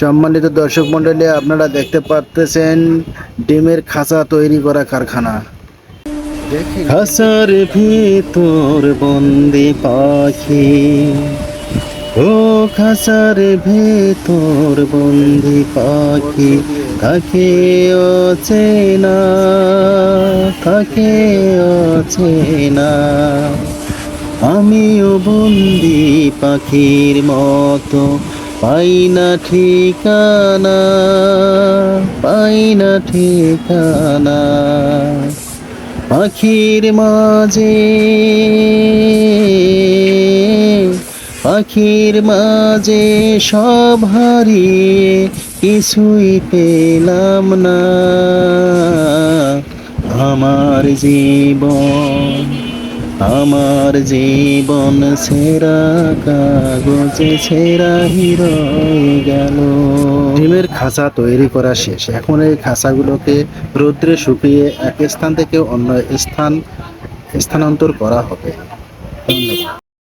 সম্মানিত দর্শক মণ্ডলী, আপনারা দেখতে পাচ্ছেন ডিমের খাঁচা তৈরি করা কারখানা। খাঁচার ভিতর বন্দি পাখি, ও খাঁচার ভেতর বন্দি পাখি, তাকে অচেনা, তাকে অচেনা। আমিও বন্দি পাখির মতো, পাই না ঠিকানা, পাই না ঠিকানা। পাখির মাঝে, পাখির মাঝে সব হারিয়ে কিছুই পেলাম না। আমার জীবন, আমার জীবন সেরা কাগজে সেরা হিরো গেল। ডিমের খাঁচা তৈরি করা শেষ। এখন এই খাঁচাগুলোকে রৌদ্রে শুকিয়ে এক স্থান থেকে অন্য স্থানান্তর করা হবে। ধন্যবাদ।